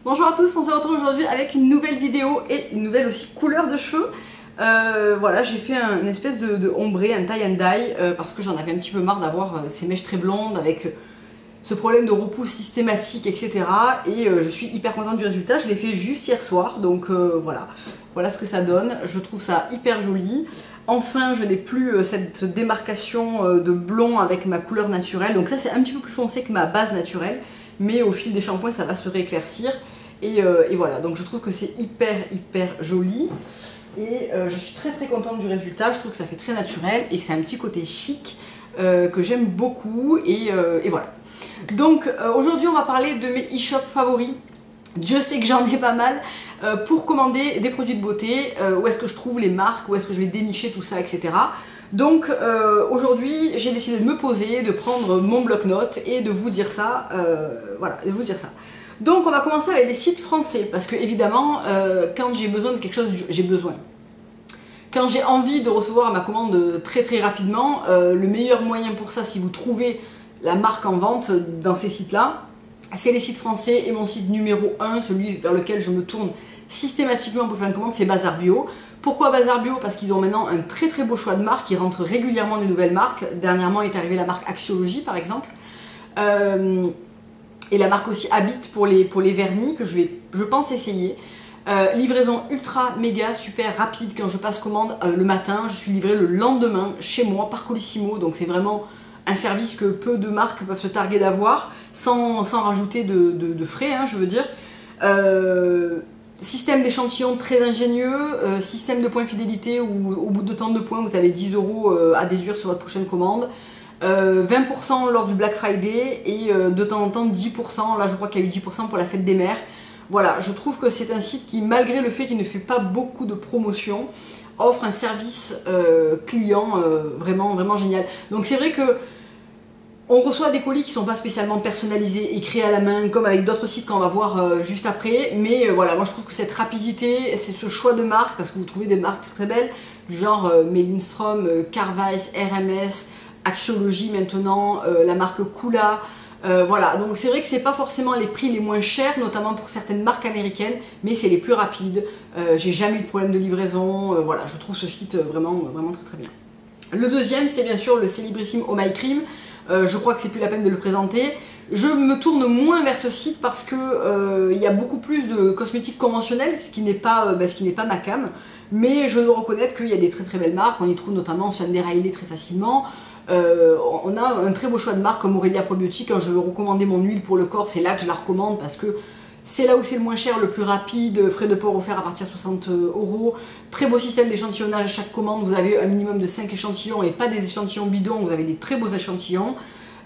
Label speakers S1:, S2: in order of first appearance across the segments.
S1: Bonjour à tous, on se retrouve aujourd'hui avec une nouvelle vidéo et une nouvelle aussi couleur de cheveux. Voilà, j'ai fait une espèce de ombré, un tie and dye, parce que j'en avais un petit peu marre d'avoir ces mèches très blondes avec ce problème de repousse systématique, etc. Et je suis hyper contente du résultat. Je l'ai fait juste hier soir, donc voilà ce que ça donne. Je trouve ça hyper joli. Enfin, je n'ai plus cette démarcation de blond avec ma couleur naturelle. Donc ça, c'est un petit peu plus foncé que ma base naturelle, mais au fil des shampoings, ça va se rééclaircir. Et voilà, donc je trouve que c'est hyper joli. Et je suis très contente du résultat. Je trouve que ça fait très naturel et que c'est un petit côté chic que j'aime beaucoup. Et voilà. Donc aujourd'hui, on va parler de mes e-shops favoris. Dieu sait que j'en ai pas mal pour commander des produits de beauté, où est-ce que je trouve les marques, où est-ce que je vais dénicher tout ça, etc. Donc aujourd'hui, j'ai décidé de me poser, de prendre mon bloc-notes et de vous dire ça, voilà, de vous dire ça. Donc on va commencer avec les sites français, parce que évidemment, quand j'ai besoin de quelque chose, j'ai besoin. Quand j'ai envie de recevoir ma commande très rapidement, le meilleur moyen pour ça, si vous trouvez la marque en vente dans ces sites-là, c'est les sites français. Et mon site numéro 1, celui vers lequel je me tourne systématiquement pour faire une commande, c'est Bazar Bio. Pourquoi Bazar Bio? Parce qu'ils ont maintenant un très beau choix de marques, ils rentrent régulièrement des nouvelles marques. Dernièrement est arrivée la marque Axiologie par exemple. Et la marque aussi Habit pour les vernis que je pense essayer. Livraison ultra méga super rapide. Quand je passe commande le matin, je suis livrée le lendemain chez moi par Colissimo. Donc c'est vraiment un service que peu de marques peuvent se targuer d'avoir sans rajouter de frais, hein, je veux dire. Système d'échantillon très ingénieux, système de points fidélité où au bout de tant de points vous avez 10 € à déduire sur votre prochaine commande. 20% lors du Black Friday et de temps en temps 10%, là je crois qu'il y a eu 10% pour la fête des mères. Voilà, je trouve que c'est un site qui, malgré le fait qu'il ne fait pas beaucoup de promotion, offre un service client vraiment génial. Donc c'est vrai que on reçoit des colis qui ne sont pas spécialement personnalisés, écrits à la main, comme avec d'autres sites qu'on va voir juste après. Mais voilà, moi je trouve que cette rapidité, c'est ce choix de marque, parce que vous trouvez des marques très belles, du genre Melinstrom, Carvice, RMS, Axiologie maintenant, la marque Kula. Voilà, donc c'est vrai que c'est pas forcément les prix les moins chers, notamment pour certaines marques américaines, mais c'est les plus rapides. J'ai jamais eu de problème de livraison. Voilà, je trouve ce site vraiment très bien. Le deuxième, c'est bien sûr le célébrissime Oh My Cream. Je crois que c'est plus la peine de le présenter. Je me tourne moins vers ce site parce que il y a beaucoup plus de cosmétiques conventionnels, ce qui n'est pas ma cam. Mais je dois reconnaître qu'il y a des très belles marques. On y trouve notamment Sunday Riley très facilement. On a un très beau choix de marques comme Aurelia Probiotics. Quand je veux recommander mon huile pour le corps, c'est là que je la recommande parce que c'est là où c'est le moins cher, le plus rapide, frais de port offerts à partir de 60 €. Très beau système d'échantillonnage à chaque commande. Vous avez un minimum de 5 échantillons et pas des échantillons bidons, vous avez des très beaux échantillons.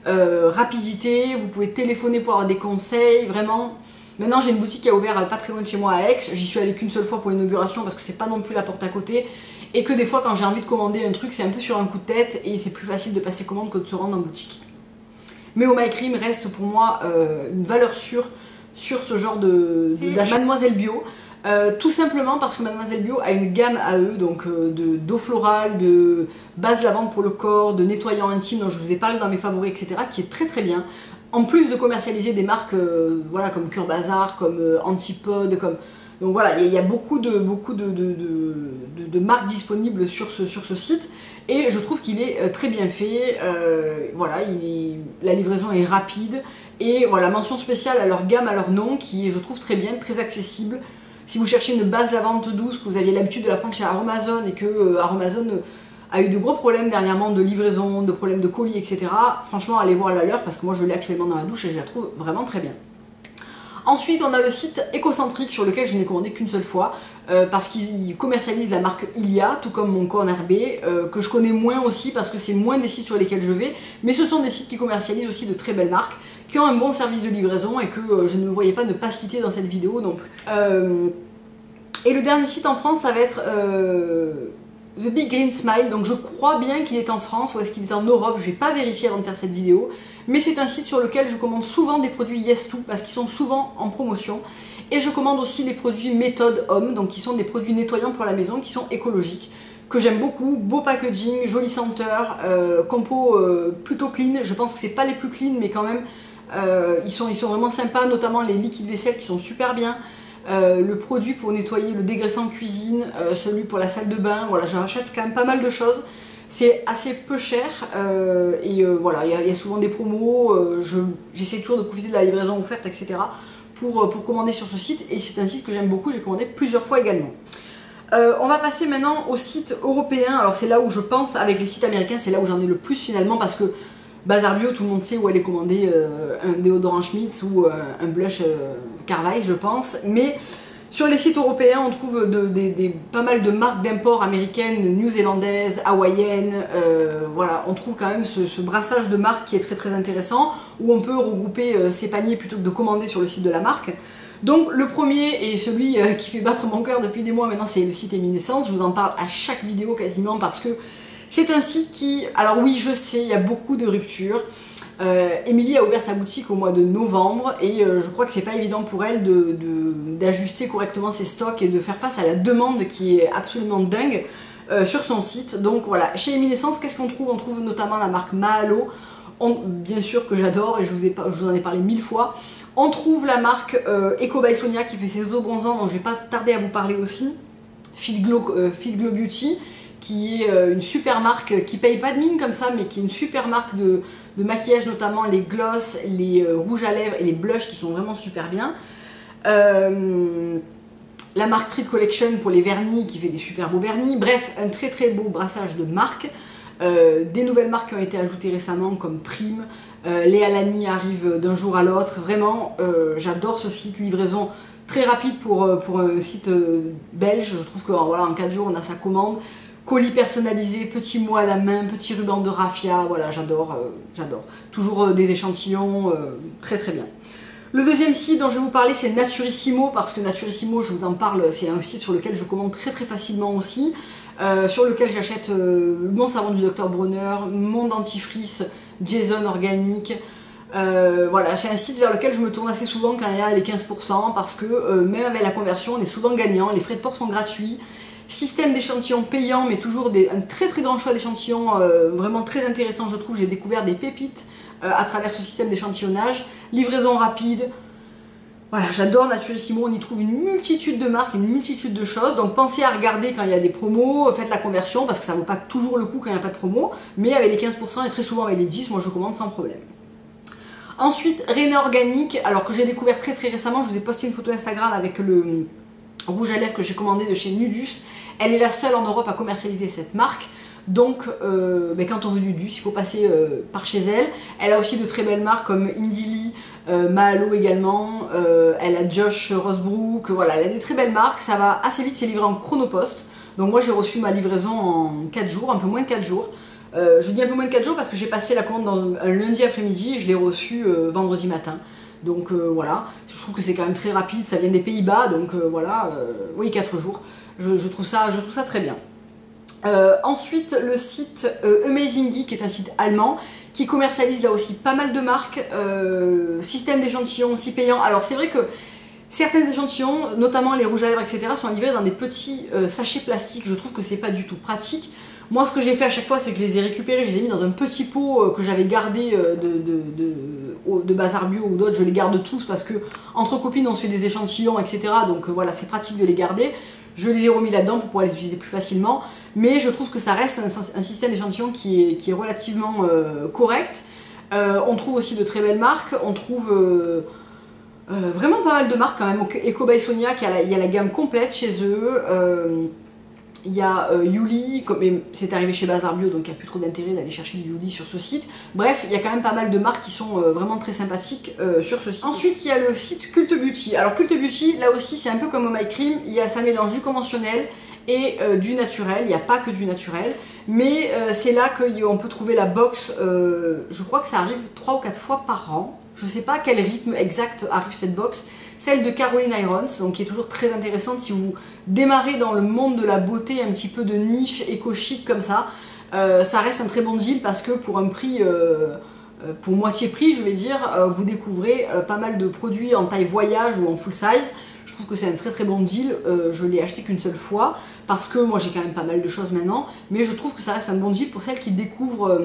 S1: Rapidité, vous pouvez téléphoner pour avoir des conseils, vraiment. Maintenant j'ai une boutique qui a ouvert pas très loin de chez moi à Aix. J'y suis allée qu'une seule fois pour l'inauguration parce que c'est pas non plus la porte à côté. Et que des fois quand j'ai envie de commander un truc, c'est un peu sur un coup de tête et c'est plus facile de passer commande que de se rendre en boutique. Mais Oh My Cream reste pour moi une valeur sûre sur ce genre d'achat. Mademoiselle Bio, tout simplement parce que Mademoiselle Bio a une gamme à eux, donc d'eau florale, de base lavande pour le corps, de nettoyant intime dont je vous ai parlé dans mes favoris, etc., qui est très bien. En plus de commercialiser des marques voilà, comme Cure Bazar, comme Antipode, comme... Donc voilà, il y a beaucoup de marques disponibles sur ce site et je trouve qu'il est très bien fait. Voilà, la livraison est rapide et voilà, mention spéciale à leur gamme, à leur nom qui est, je trouve, très bien, très accessible. Si vous cherchez une base lavande douce, que vous aviez l'habitude de la prendre chez Aromazone et que Aromazone a eu de gros problèmes dernièrement de livraison, de problèmes de colis, etc. Franchement, allez voir la leur parce que moi je l'ai actuellement dans la douche et je la trouve vraiment très bien. Ensuite, on a le site Écocentrique sur lequel je n'ai commandé qu'une seule fois parce qu'ils commercialisent la marque Ilia, tout comme mon Corner B, que je connais moins aussi parce que c'est moins des sites sur lesquels je vais, mais ce sont des sites qui commercialisent aussi de très belles marques, qui ont un bon service de livraison et que je ne me voyais pas ne pas citer dans cette vidéo non plus. Et le dernier site en France, ça va être The Big Green Smile, donc je crois bien qu'il est en France ou est-ce qu'il est en Europe, je ne vais pas vérifier avant de faire cette vidéo, mais c'est un site sur lequel je commande souvent des produits Yes2 parce qu'ils sont souvent en promotion et je commande aussi des produits méthode homme, donc qui sont des produits nettoyants pour la maison qui sont écologiques, que j'aime beaucoup, beau packaging, jolie senteur, compo plutôt clean, je pense que c'est pas les plus clean mais quand même Ils sont vraiment sympas, notamment les liquides vaisselle qui sont super bien. Le produit pour nettoyer le dégraissant cuisine, celui pour la salle de bain, voilà, je rachète quand même pas mal de choses. C'est assez peu cher voilà, il y a souvent des promos, j'essaie toujours de profiter de la livraison offerte, etc. pour commander sur ce site, et c'est un site que j'aime beaucoup, j'ai commandé plusieurs fois également. On va passer maintenant au site européen. Alors c'est là où je pense, avec les sites américains, c'est là où j'en ai le plus finalement, parce que Bazar Bio, tout le monde sait où aller commander un déodorant Schmitz ou un blush Carveil, je pense. Mais sur les sites européens, on trouve pas mal de marques d'import américaines, new-zélandaises, hawaïennes. Voilà, on trouve quand même ce brassage de marques qui est très intéressant, où on peut regrouper ses paniers plutôt que de commander sur le site de la marque. Donc le premier, et celui qui fait battre mon cœur depuis des mois maintenant, c'est le site Eminescence. Je vous en parle à chaque vidéo quasiment, parce que c'est un site qui... Alors oui, je sais, il y a beaucoup de ruptures. Émilie a ouvert sa boutique au mois de novembre, et je crois que c'est pas évident pour elle d'ajuster correctement ses stocks et de faire face à la demande qui est absolument dingue sur son site. Donc voilà, chez Eminescence, qu'est-ce qu'on trouve? On trouve notamment la marque Mahalo, bien sûr que j'adore, et je vous en ai parlé 1000 fois. On trouve la marque Eco by Sonia qui fait ses auto-bronzants, dont je vais pas tarder à vous parler aussi. Fit Glow Beauty, qui est une super marque qui paye pas de mine comme ça, mais qui est une super marque de maquillage, notamment les gloss, les rouges à lèvres et les blushs qui sont vraiment super bien. La marque Treat Collection pour les vernis, qui fait des super beaux vernis. Bref, un très beau brassage de marques. Des nouvelles marques qui ont été ajoutées récemment comme Prime. Léa Lani arrive d'un jour à l'autre. Vraiment, j'adore ce site. Livraison très rapide pour un site belge. Je trouve que voilà, en 4 jours on a sa commande. Colis personnalisé, petits mots à la main, petits rubans de raffia. Voilà, j'adore. Toujours des échantillons, très bien. Le deuxième site dont je vais vous parler, c'est Naturissimo, parce que Naturissimo, je vous en parle, c'est un site sur lequel je commande très facilement aussi. Sur lequel j'achète mon savon du Dr Bronner, mon dentifrice Jason organique. Voilà, c'est un site vers lequel je me tourne assez souvent quand il y a les 15%, parce que même avec la conversion, on est souvent gagnant, les frais de port sont gratuits. Système d'échantillons payant, mais toujours un très grand choix d'échantillons, vraiment très intéressant je trouve. J'ai découvert des pépites à travers ce système d'échantillonnage. Livraison rapide. Voilà, j'adore Naturissimo, on y trouve une multitude de marques, une multitude de choses. Donc pensez à regarder quand il y a des promos, faites la conversion, parce que ça ne vaut pas toujours le coup quand il n'y a pas de promo. Mais avec les 15% et très souvent avec les 10%, moi je commande sans problème. Ensuite, Réna Organique, alors que j'ai découvert très récemment, je vous ai posté une photo Instagram avec le rouge à lèvres que j'ai commandé de chez Nudus. Elle est la seule en Europe à commercialiser cette marque. Donc quand on veut Nudus, il faut passer par chez elle. Elle a aussi de très belles marques comme Indili, Mahalo également. Elle a Josh Rosebrook. Voilà, elle a des très belles marques. Ça va assez vite, c'est livré en chronopost. Donc moi j'ai reçu ma livraison en 4 jours, un peu moins de 4 jours. Je dis un peu moins de 4 jours parce que j'ai passé la commande un lundi après-midi et je l'ai reçue vendredi matin. Donc voilà, je trouve que c'est quand même très rapide, ça vient des Pays-Bas, donc voilà, oui 4 jours. Je trouve ça très bien. Ensuite, le site Amazing Geek est un site allemand qui commercialise là aussi pas mal de marques, système d'échantillons aussi payant. Alors c'est vrai que certains échantillons, notamment les rouges à lèvres, etc., sont livrés dans des petits sachets plastiques. Je trouve que c'est pas du tout pratique. Moi, ce que j'ai fait à chaque fois, c'est que je les ai récupérés, je les ai mis dans un petit pot que j'avais gardé de Bazar Bio ou d'autres. Je les garde tous parce que entre copines, on se fait des échantillons, etc. Donc voilà, c'est pratique de les garder. Je les ai remis là-dedans pour pouvoir les utiliser plus facilement. Mais je trouve que ça reste un système d'échantillons qui est relativement correct. On trouve aussi de très belles marques. On trouve vraiment pas mal de marques quand même. Eco by Sonia, il y a la gamme complète chez eux. Il y a Yuli, c'est arrivé chez Bazar Bio, donc il n'y a plus trop d'intérêt d'aller chercher du Yuli sur ce site. Bref, il y a quand même pas mal de marques qui sont vraiment très sympathiques sur ce site. Ensuite, il y a le site Cult Beauty. Alors Cult Beauty, là aussi, c'est un peu comme au My Cream, ça mélange du conventionnel et du naturel. Il n'y a pas que du naturel, mais c'est là qu'on peut trouver la box. Je crois que ça arrive 3 ou 4 fois par an. Je ne sais pas à quel rythme exact arrive cette box. Celle de Caroline Irons, donc qui est toujours très intéressante si vous démarrez dans le monde de la beauté, un petit peu de niche, éco-chic comme ça. Ça reste un très bon deal parce que pour un prix, pour moitié prix je vais dire, vous découvrez pas mal de produits en taille voyage ou en full size. Je trouve que c'est un très bon deal. Je l'ai acheté qu'une seule fois parce que moi j'ai quand même pas mal de choses maintenant, mais je trouve que ça reste un bon deal pour celles qui découvrent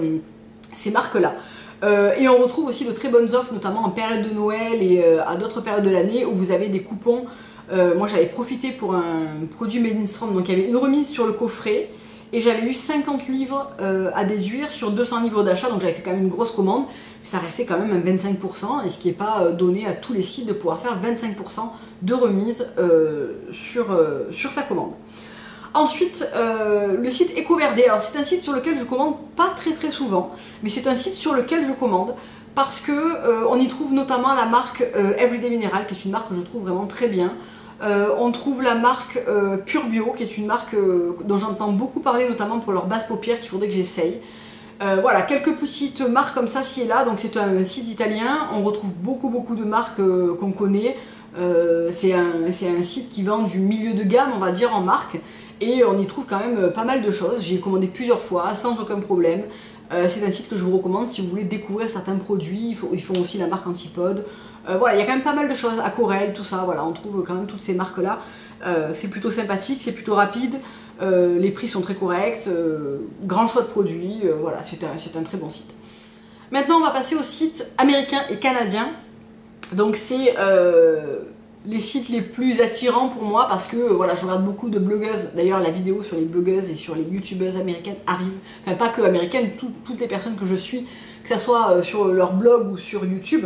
S1: ces marques là. Et on retrouve aussi de très bonnes offres, notamment en période de Noël et à d'autres périodes de l'année où vous avez des coupons. Moi j'avais profité pour un produit Made in Strom, donc il y avait une remise sur le coffret et j'avais eu 50 livres à déduire sur 200 livres d'achat, donc j'avais fait quand même une grosse commande. Ça restait quand même un 25%, et ce qui n'est pas donné à tous les sites de pouvoir faire 25% de remise sur sa commande. Ensuite, le site EcoVerde. Alors c'est un site sur lequel je commande pas très souvent, mais c'est un site sur lequel je commande parce que on y trouve notamment la marque Everyday Mineral, qui est une marque que je trouve vraiment très bien. On trouve la marque Pure Bio, qui est une marque dont j'entends beaucoup parler, notamment pour leur base paupières, qu'il faudrait que j'essaye. Voilà, quelques petites marques comme ça, ci et là. Donc c'est un site italien, on retrouve beaucoup de marques qu'on connaît. C'est un site qui vend du milieu de gamme, on va dire, en marque. Et on y trouve quand même pas mal de choses. J'ai commandé plusieurs fois, sans aucun problème. C'est un site que je vous recommande si vous voulez découvrir certains produits. Ils font aussi la marque Antipode. Voilà, il y a quand même pas mal de choses, Aquarelle, tout ça. Voilà, on trouve quand même toutes ces marques-là. C'est plutôt sympathique, c'est plutôt rapide. Les prix sont très corrects. Grand choix de produits. Voilà, c'est un très bon site. Maintenant, on va passer aux sites américains et canadiens. Donc c'est les sites les plus attirants pour moi parce que voilà, je regarde beaucoup de blogueuses. D'ailleurs, la vidéo sur les blogueuses et sur les youtubeuses américaines arrive. Enfin, pas que américaines, toutes les personnes que je suis, que ce soit sur leur blog ou sur YouTube.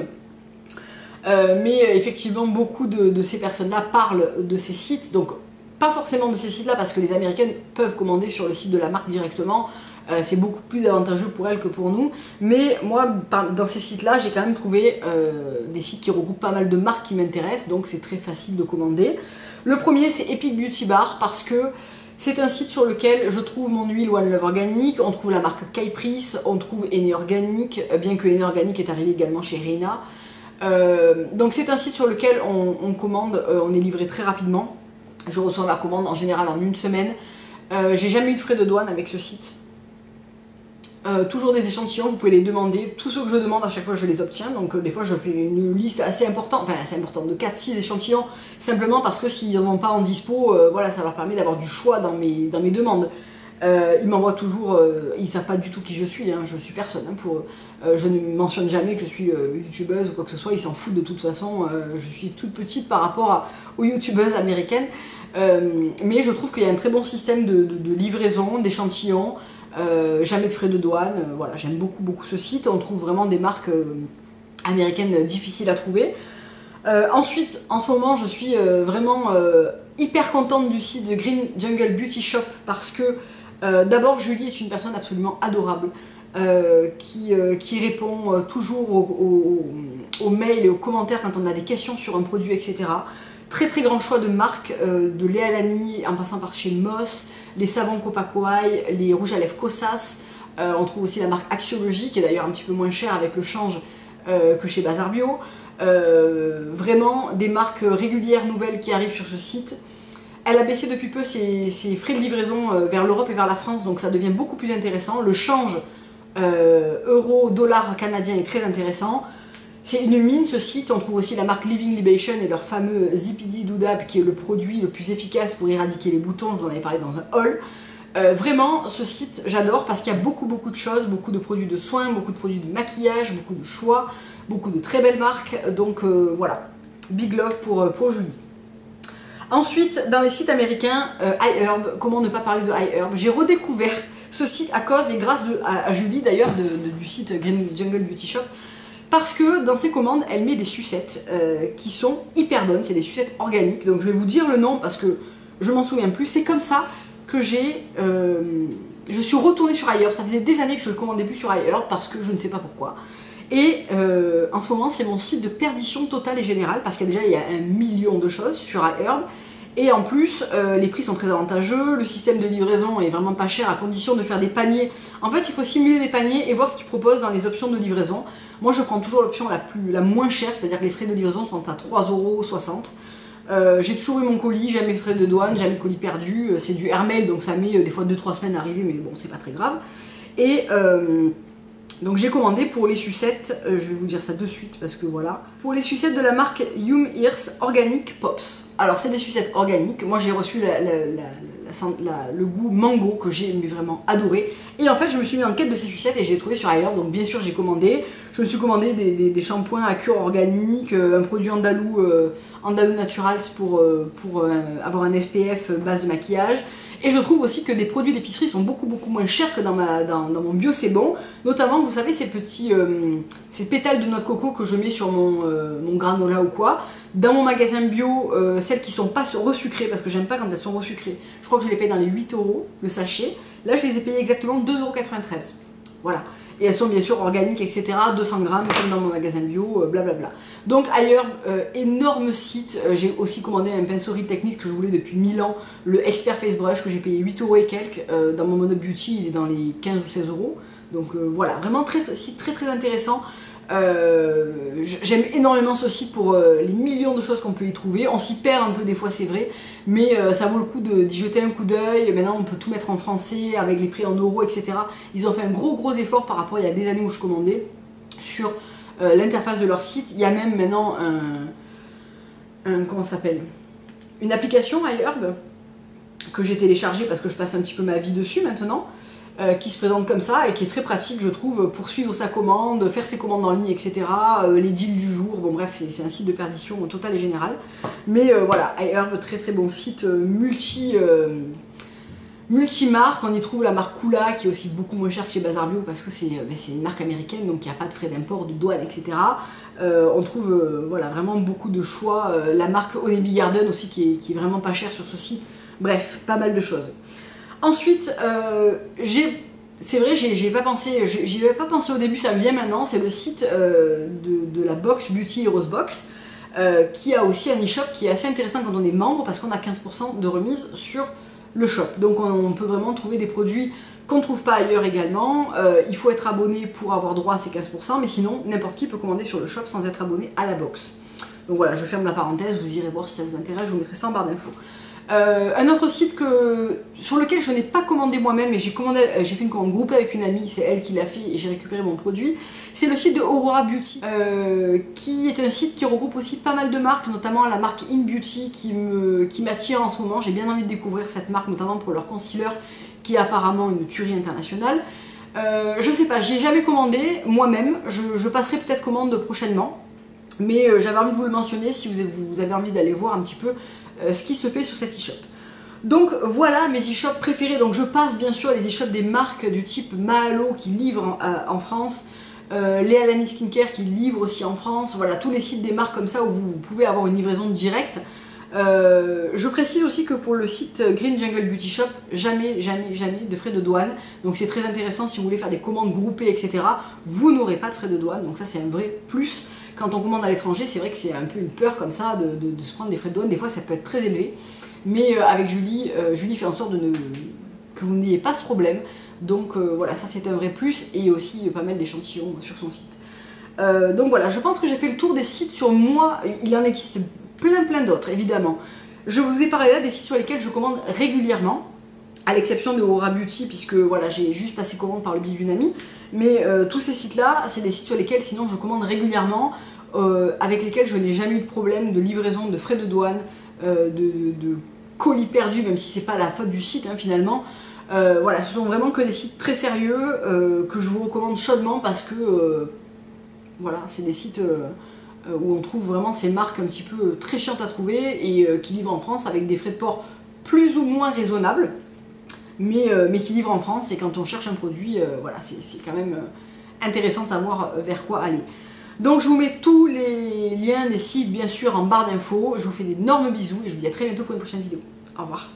S1: Mais effectivement, beaucoup de ces personnes-là parlent de ces sites. Donc, pas forcément de ces sites-là parce que les américaines peuvent commander sur le site de la marque directement. C'est beaucoup plus avantageux pour elles que pour nous, mais moi dans ces sites là j'ai quand même trouvé des sites qui regroupent pas mal de marques qui m'intéressent, donc c'est très facile de commander. Le premier c'est Epic Beauty Bar parce que c'est un site sur lequel je trouve mon huile One Love organique, on trouve la marque Caprice, on trouve Henné Organique, bien que Henné Organique est arrivé également chez Rina. Donc c'est un site sur lequel on commande, on est livré très rapidement. Je reçois ma commande en général en une semaine. J'ai jamais eu de frais de douane avec ce site. Toujours des échantillons, vous pouvez les demander. Tous ceux que je demande, à chaque fois je les obtiens. Donc des fois je fais une liste assez importante, enfin assez importante, de 4-6 échantillons, simplement parce que s'ils n'en ont pas en dispo, voilà, ça leur permet d'avoir du choix dans mes demandes. Ils m'envoient toujours, ils savent pas du tout qui je suis, hein, je suis personne. Hein, je ne mentionne jamais que je suis youtubeuse ou quoi que ce soit, ils s'en foutent de toute façon. Je suis toute petite par rapport aux youtubeuses américaines. Mais je trouve qu'il y a un très bon système de livraison, d'échantillons. Jamais de frais de douane, voilà, j'aime beaucoup ce site. On trouve vraiment des marques américaines difficiles à trouver. Ensuite, en ce moment, je suis vraiment hyper contente du site The Green Jungle Beauty Shop parce que d'abord Julie est une personne absolument adorable qui répond toujours aux mails et aux commentaires quand on a des questions sur un produit, etc. Très grand choix de marques, de Léa Lani en passant par chez Moss, les savons Copacoaï, les rouges à lèvres Kosas. On trouve aussi la marque Axiologie qui est d'ailleurs un petit peu moins chère avec le change que chez Bazar Bio. Vraiment des marques régulières nouvelles qui arrivent sur ce site. Elle a baissé depuis peu ses frais de livraison vers l'Europe et vers la France, donc ça devient beaucoup plus intéressant. Le change euro-dollar canadien est très intéressant. C'est une mine ce site. On trouve aussi la marque Living Libation et leur fameux Zipidi Doudab qui est le produit le plus efficace pour éradiquer les boutons, je vous en avais parlé dans un haul. Vraiment ce site j'adore parce qu'il y a beaucoup de choses, beaucoup de produits de soins, beaucoup de produits de maquillage, beaucoup de choix, beaucoup de très belles marques, donc voilà, big love pour Julie. Ensuite, dans les sites américains, iHerb, comment ne pas parler de iHerb? J'ai redécouvert ce site à cause et grâce à Julie d'ailleurs du site Green Jungle Beauty Shop. Parce que dans ses commandes, elle met des sucettes qui sont hyper bonnes, c'est des sucettes organiques. Donc je vais vous dire le nom parce que je m'en souviens plus. C'est comme ça que je suis retournée sur iHerb. Ça faisait des années que je ne commandais plus sur iHerb parce que je ne sais pas pourquoi. Et en ce moment, c'est mon site de perdition totale et générale parce qu'il y a 1 million de choses sur iHerb. Et en plus, les prix sont très avantageux, le système de livraison est vraiment pas cher à condition de faire des paniers. En fait, il faut simuler des paniers et voir ce qu'ils proposent dans les options de livraison. Moi, je prends toujours l'option la moins chère, c'est-à-dire que les frais de livraison sont à 3,60 €. J'ai toujours eu mon colis, jamais de frais de douane, jamais de colis perdu. C'est du airmail, donc ça met des fois 2-3 semaines à arriver, mais bon, c'est pas très grave. Et donc j'ai commandé pour les sucettes, je vais vous dire ça de suite parce que voilà. Pour les sucettes de la marque Yum Ears Organic Pops. Alors c'est des sucettes organiques, moi j'ai reçu le goût mango que j'ai vraiment adoré. Et en fait je me suis mis en quête de ces sucettes et j'ai trouvé sur iHerb, donc bien sûr j'ai commandé. Je me suis commandé des shampoings à cure organique, un produit andalou Naturals pour avoir un SPF base de maquillage. Et je trouve aussi que des produits d'épicerie sont beaucoup moins chers que dans mon Bio C'est Bon. Notamment, vous savez, ces pétales de noix de coco que je mets sur mon granola ou quoi. Dans mon magasin bio, celles qui sont pas resucrées, parce que j'aime pas quand elles sont resucrées. Je crois que je les paye dans les 8 € le sachet. Là, je les ai payées exactement 2,93 €. Voilà. Et elles sont bien sûr organiques, etc. 200 grammes, comme dans mon magasin bio, blablabla. Donc ailleurs, énorme site. J'ai aussi commandé un pinceau Real Techniques que je voulais depuis 1000 ans, le Expert Face Brush que j'ai payé 8 € et quelques. Dans mon Mono Beauty, il est dans les 15 ou 16 €. Donc voilà, vraiment site très intéressant. J'aime énormément ce site pour les millions de choses qu'on peut y trouver. On s'y perd un peu des fois, c'est vrai, mais ça vaut le coup d'y jeter un coup d'œil. Maintenant on peut tout mettre en français avec les prix en euros, etc. Ils ont fait un gros effort par rapport à il y a des années où je commandais sur l'interface de leur site. Il y a même maintenant comment ça s'appelle, une application iHerb que j'ai téléchargée parce que je passe un petit peu ma vie dessus maintenant. Qui se présente comme ça et qui est très pratique, je trouve, pour suivre sa commande, faire ses commandes en ligne, etc. Les deals du jour, bon bref, c'est un site de perdition totale et générale. Mais voilà, iHerb, très bon site multi-marque. On y trouve la marque Kula qui est aussi beaucoup moins chère que chez Bazar Bio parce que c'est une marque américaine, donc il n'y a pas de frais d'import, de douane, etc. On trouve voilà, vraiment beaucoup de choix. La marque Honeybee Garden aussi qui est vraiment pas chère sur ce site. Bref, pas mal de choses. Ensuite, c'est vrai, j'y avais pas pensé au début, ça me vient maintenant, c'est le site de la box Beauty Heroes Box, qui a aussi un e-shop qui est assez intéressant quand on est membre, parce qu'on a 15% de remise sur le shop. Donc on peut vraiment trouver des produits qu'on ne trouve pas ailleurs également. Il faut être abonné pour avoir droit à ces 15%, mais sinon, n'importe qui peut commander sur le shop sans être abonné à la box. Donc voilà, je ferme la parenthèse, vous irez voir si ça vous intéresse, je vous mettrai ça en barre d'infos. Un autre site sur lequel je n'ai pas commandé moi-même, mais j'ai fait une commande groupée avec une amie, c'est elle qui l'a fait et j'ai récupéré mon produit, c'est le site de Aurora Beauty, qui est un site qui regroupe aussi pas mal de marques, notamment la marque In Beauty qui m'attire en ce moment. J'ai bien envie de découvrir cette marque, notamment pour leur concealer qui est apparemment une tuerie internationale. Je sais pas, j'ai jamais commandé moi-même, je passerai peut-être commande prochainement, mais j'avais envie de vous le mentionner si vous avez envie d'aller voir un petit peu ce qui se fait sur cet e-shop. Donc voilà mes e-shops préférés. Donc je passe bien sûr les e-shops des marques du type Mahalo qui livrent en France, Léa Lani Skincare qui livre aussi en France. Voilà, tous les sites des marques comme ça où vous pouvez avoir une livraison directe. Je précise aussi que pour le site Green Jungle Beauty Shop, jamais de frais de douane. Donc c'est très intéressant si vous voulez faire des commandes groupées, etc. Vous n'aurez pas de frais de douane, donc ça c'est un vrai plus. Quand on commande à l'étranger, c'est vrai que c'est un peu une peur comme ça de se prendre des frais de douane. Des fois ça peut être très élevé. Mais avec Julie, Julie fait en sorte que vous n'ayez pas ce problème. Donc voilà, ça c'est un vrai plus. Et aussi pas mal d'échantillons sur son site. Donc voilà, je pense que j'ai fait le tour des sites sur moi. Il en existe plein d'autres, évidemment. Je vous ai parlé là des sites sur lesquels je commande régulièrement, à l'exception de Aurora Beauty, puisque voilà, j'ai juste passé commande par le biais d'une amie. Mais tous ces sites-là, c'est des sites sur lesquels sinon je commande régulièrement, avec lesquels je n'ai jamais eu de problème de livraison, de frais de douane, de colis perdus, même si c'est pas la faute du site hein, finalement. Voilà, ce sont vraiment que des sites très sérieux que je vous recommande chaudement parce que voilà, c'est des sites où on trouve vraiment ces marques un petit peu très chiantes à trouver et qui livrent en France avec des frais de port plus ou moins raisonnables, mais qui livrent en France. Et quand on cherche un produit, voilà, c'est quand même intéressant de savoir vers quoi aller. Donc je vous mets tous les liens des sites bien sûr en barre d'infos. Je vous fais d'énormes bisous et je vous dis à très bientôt pour une prochaine vidéo. Au revoir.